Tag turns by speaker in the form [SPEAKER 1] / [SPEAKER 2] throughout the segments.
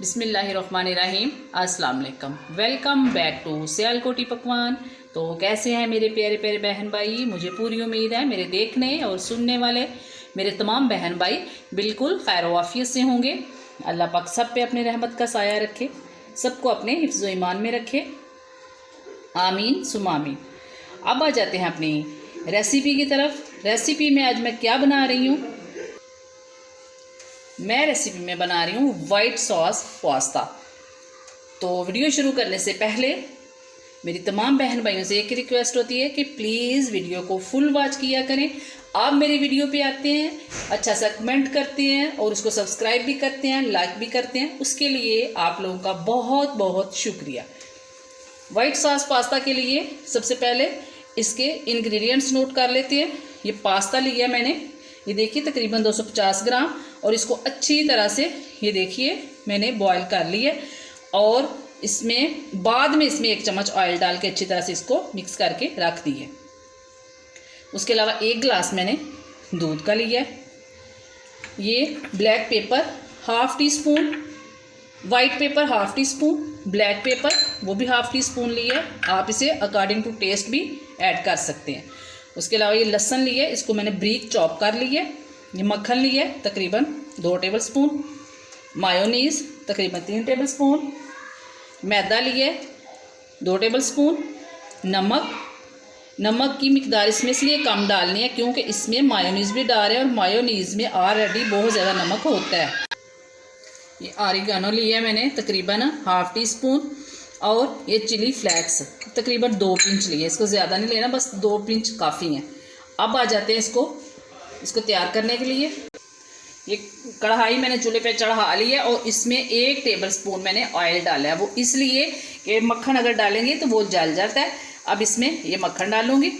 [SPEAKER 1] बिस्मिल्लाहिर्रहमानिर्रहीम। अस्सलाम वालेकुम। वेलकम बैक टू सियालकोटी पकवान। तो कैसे हैं मेरे प्यारे प्यारे बहन भाई? मुझे पूरी उम्मीद है मेरे देखने और सुनने वाले मेरे तमाम बहन भाई बिल्कुल खैर वाफियत से होंगे। अल्लाह पाक सब पे अपने रहमत का साया रखे, सबको अपने हिफ्ज़ व ईमान में रखे, आमीन सुम आमीन। अब आ जाते हैं अपनी रेसिपी की तरफ। रेसिपी में आज मैं क्या बना रही हूँ? मैं रेसिपी में बना रही हूँ वाइट सॉस पास्ता। तो वीडियो शुरू करने से पहले मेरी तमाम बहन भाइयों से एक रिक्वेस्ट होती है कि प्लीज़ वीडियो को फुल वॉच किया करें। आप मेरी वीडियो पे आते हैं, अच्छा सा कमेंट करते हैं और उसको सब्सक्राइब भी करते हैं, लाइक भी करते हैं, उसके लिए आप लोगों का बहुत बहुत शुक्रिया। वाइट सॉस पास्ता के लिए सबसे पहले इसके इंग्रेडिएंट्स नोट कर लेते हैं। ये पास्ता लिया मैंने, ये देखिए तकरीबन 250 ग्राम, और इसको अच्छी तरह से ये देखिए मैंने बॉईल कर लिया और इसमें बाद में इसमें 1 चम्मच ऑयल डाल के अच्छी तरह से इसको मिक्स करके रख दी है। उसके अलावा 1 गिलास मैंने दूध का लिया है। ये black pepper ½ tea spoon, white paper ½ tea spoon, black pepper वो भी ½ टी स्पून लिया है। आप इसे अकॉर्डिंग टू टेस्ट भी ऐड कर सकते हैं। उसके अलावा ये लहसुन लिया है, इसको मैंने ब्रीक चॉप कर लिया है। ये मक्खन लिया है तकरीबन 2 टेबल स्पून, मायोनीज़ तकरीबन 3 टेबल स्पून, मैदा लिया है 2 टेबल स्पून, नमक की मिकदार इसमें इसलिए कम डालनी है क्योंकि इसमें मायोनीज़ भी डाल रहे हैं और मायोनीज़ में ऑलरेडी बहुत ज़्यादा नमक होता है। ये ऑरिगेनो लिया है मैंने तकरीबन ½ टी स्पून, और ये चिली फ्लेक्स तकरीबन 2 पिंच लिए। इसको ज़्यादा नहीं लेना, बस 2 पिंच काफ़ी हैं। अब आ जाते हैं इसको तैयार करने के लिए। ये कढ़ाई मैंने चूल्हे पे चढ़ा ली है और इसमें 1 टेबल स्पून मैंने ऑयल डाला है। वो इसलिए कि मक्खन अगर डालेंगे तो वो जल जाता है। अब इसमें ये मक्खन डालूंगी।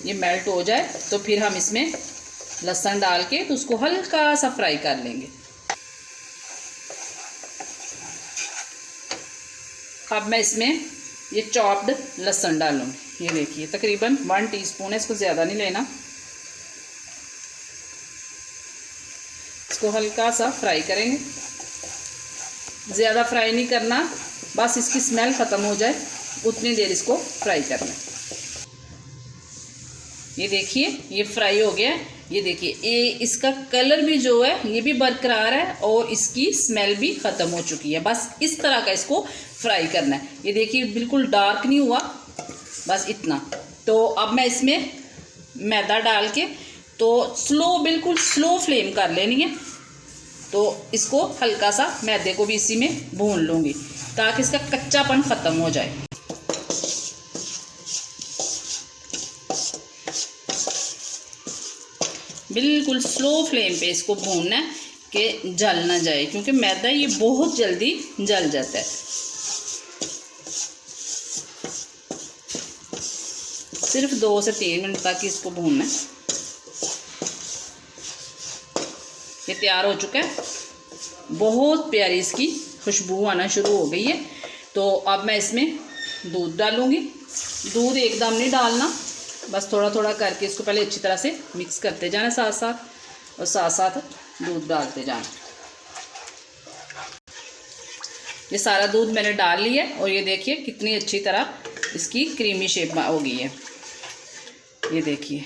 [SPEAKER 1] ये मेल्ट हो जाए तो फिर हम इसमें लहसुन डाल के तो उसको हल्का सा फ्राई कर लेंगे। अब मैं इसमें ये चॉप्ड लहसुन डालूंगी। ये देखिए तकरीबन 1 टीस्पून है, इसको ज़्यादा नहीं लेना। इसको हल्का सा फ्राई करेंगे, ज़्यादा फ्राई नहीं करना, बस इसकी स्मेल ख़त्म हो जाए उतनी देर इसको फ्राई करना है। ये देखिए ये फ्राई हो गया। ये देखिए ये इसका कलर भी जो है ये भी बरकरार है और इसकी स्मेल भी ख़त्म हो चुकी है। बस इस तरह का इसको फ्राई करना है। ये देखिए बिल्कुल डार्क नहीं हुआ, बस इतना। तो अब मैं इसमें मैदा डाल के तो बिल्कुल स्लो फ्लेम कर लेनी है। तो इसको हल्का सा मैदे को भी इसी में भून लूँगी ताकि इसका कच्चापन ख़त्म हो जाए। बिल्कुल स्लो फ्लेम पे इसको भूनना है कि जल ना जाए, क्योंकि मैदा ये बहुत जल्दी जल जाता है। सिर्फ 2 से 3 मिनट तक इसको भूनना है। ये तैयार हो चुका है, बहुत प्यारी इसकी खुशबू आना शुरू हो गई है। तो अब मैं इसमें दूध डालूँगी। दूध एकदम नहीं डालना, बस थोड़ा थोड़ा करके इसको पहले अच्छी तरह से मिक्स करते जाना साथ साथ, और साथ साथ दूध डालते जाना। ये सारा दूध मैंने डाल लिया और ये देखिए कितनी अच्छी तरह इसकी क्रीमी शेप हो गई है। ये देखिए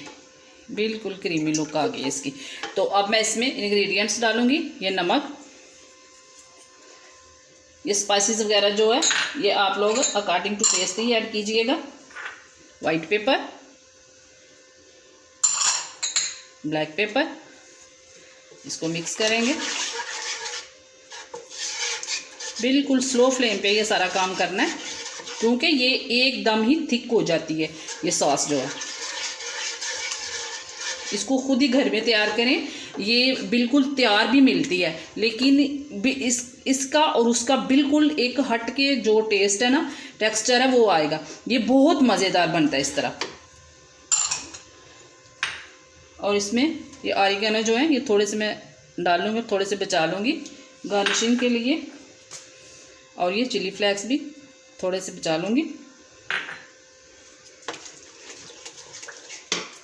[SPEAKER 1] बिल्कुल क्रीमी लुक आ गई है इसकी। तो अब मैं इसमें इंग्रेडिएंट्स डालूँगी। ये नमक, ये स्पाइसेस वगैरह जो है ये आप लोग अकॉर्डिंग टू टेस्ट ही ऐड कीजिएगा। वाइट पेपर, ब्लैक पेपर, इसको मिक्स करेंगे। बिल्कुल स्लो फ्लेम पे ये सारा काम करना है क्योंकि ये एकदम ही थिक हो जाती है। ये सॉस जो है इसको खुद ही घर में तैयार करें, ये बिल्कुल तैयार भी मिलती है, लेकिन इसका और उसका बिल्कुल एक हट के जो टेस्ट है ना, टेक्सचर है, वो आएगा। ये बहुत मज़ेदार बनता है इस तरह। और इसमें ये ऑरिगेनो जो है ये थोड़े से मैं डालूँगी, थोड़े से बचा लूँगी गार्निशिंग के लिए, और ये चिली फ्लेक्स भी थोड़े से बचा लूँगी।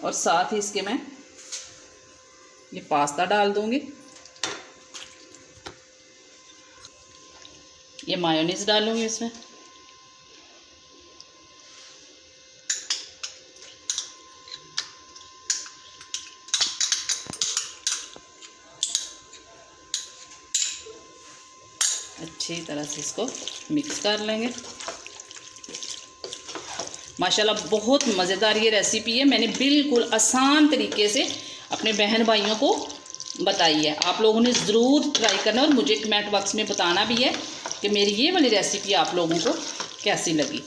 [SPEAKER 1] और साथ ही इसके मैं ये पास्ता डाल दूंगी, ये मायोनीज डालूंगी इसमें, अच्छी तरह से इसको मिक्स कर लेंगे। माशाल्लाह बहुत मज़ेदार ये रेसिपी है, मैंने बिल्कुल आसान तरीके से अपने बहन भाइयों को बताई है। आप लोगों ने ज़रूर ट्राई करना और मुझे कमेंट बॉक्स में बताना भी है कि मेरी ये वाली रेसिपी आप लोगों को कैसी लगी।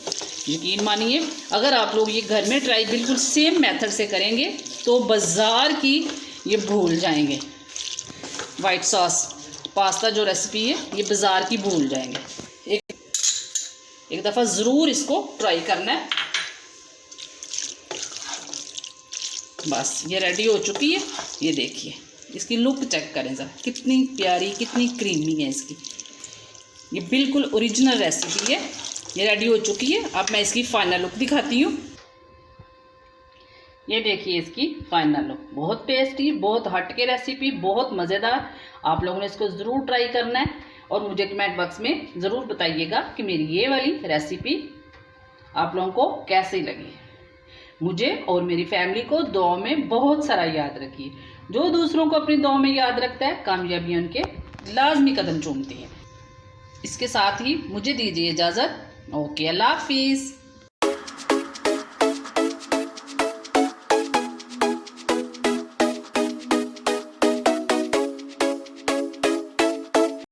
[SPEAKER 1] यकीन मानिए अगर आप लोग ये घर में ट्राई बिल्कुल सेम मेथड से करेंगे तो बाज़ार की ये भूल जाएंगे। वाइट सॉस पास्ता जो रेसिपी है ये बाज़ार की भूल जाएंगे। एक दफ़ा ज़रूर इसको ट्राई करना है। बस ये रेडी हो चुकी है, ये देखिए इसकी लुक चेक करें ज़रा, कितनी प्यारी कितनी क्रीमी है इसकी। ये बिल्कुल ओरिजिनल रेसिपी है, ये रेडी हो चुकी है। अब मैं इसकी फाइनल लुक दिखाती हूँ। ये देखिए इसकी फाइनल लुक, बहुत टेस्टी, बहुत हटके रेसिपी, बहुत मज़ेदार। आप लोगों ने इसको ज़रूर ट्राई करना है और मुझे कमेंट बॉक्स में ज़रूर बताइएगा कि मेरी ये वाली रेसिपी आप लोगों को कैसी लगी। मुझे और मेरी फैमिली को दुआ में बहुत सारा याद रखिए। जो दूसरों को अपनी दुआ में याद रखता है कामयाबी उनके लाजमी कदम चूमती है। इसके साथ ही मुझे दीजिए इजाज़त। ओके, अल्लाह हाफिज़।